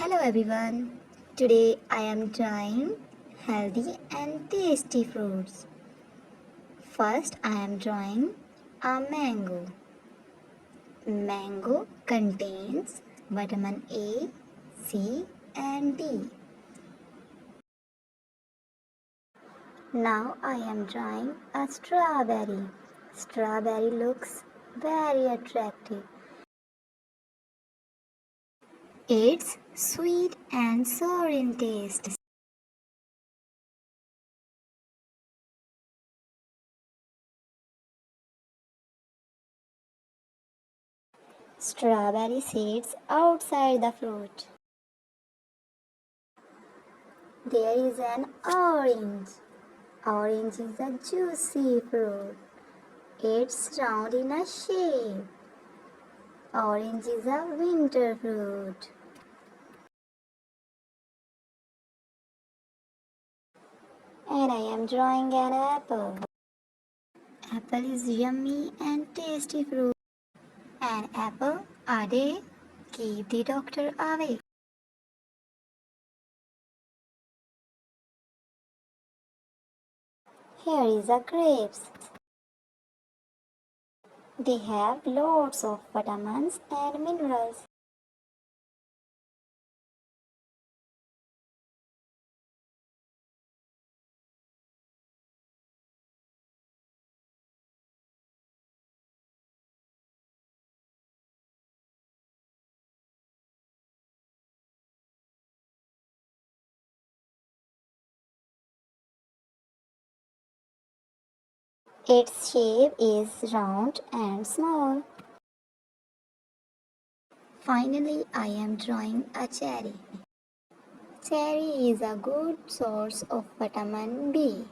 Hello everyone. Today I am trying healthy and tasty fruits. First I am drawing a mango. Mango contains vitamin A, C and D. Now I am drawing a strawberry. Strawberry looks very attractive. It's sweet and sour in taste. Strawberry seeds outside the fruit. There is an orange. Orange is a juicy fruit. It's round in a shape. Orange is a winter fruit. And I am drawing an apple. Apple is yummy and tasty fruit. An apple a day keep the doctor away. Here is a grapes. They have lots of vitamins and minerals. Its shape is round and small. Finally, I am drawing a cherry. Cherry is a good source of vitamin B.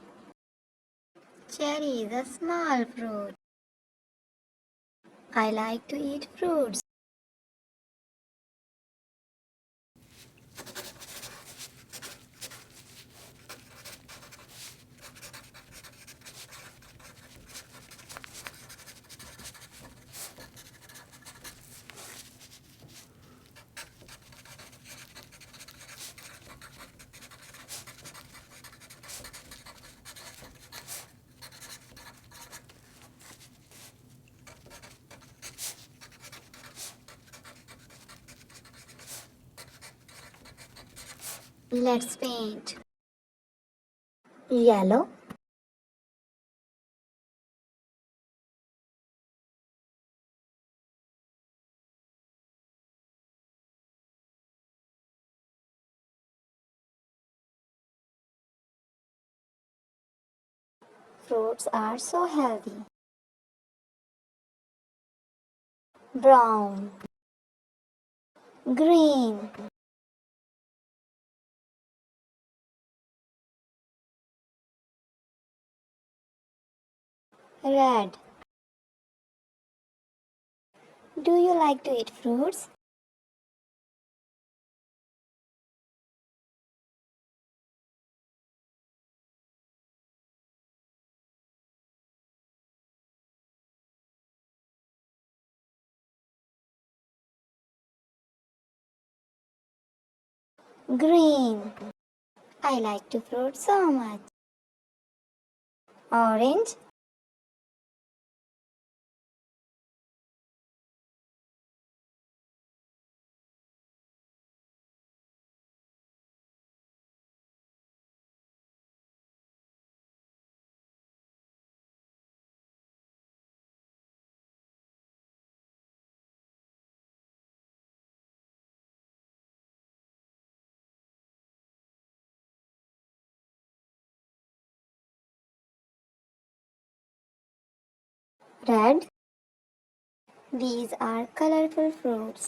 Cherry is a small fruit. I like to eat fruits. Let's paint. Yellow, fruits are so healthy. Brown, green, red. Do you like to eat fruits? Green. I like to fruit so much. Orange, red. These are colorful fruits.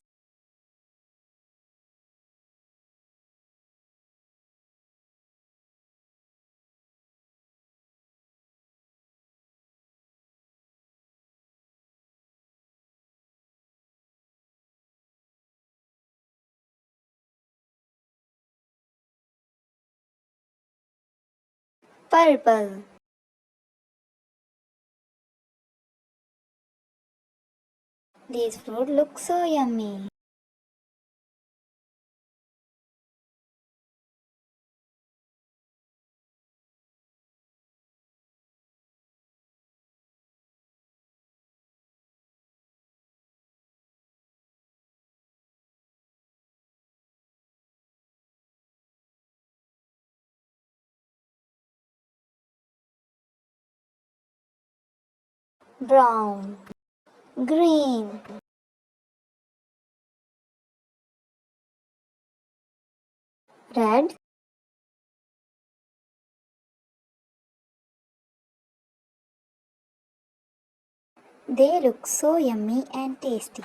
Purple. These fruit look so yummy. brown, green, red. They look so yummy and tasty.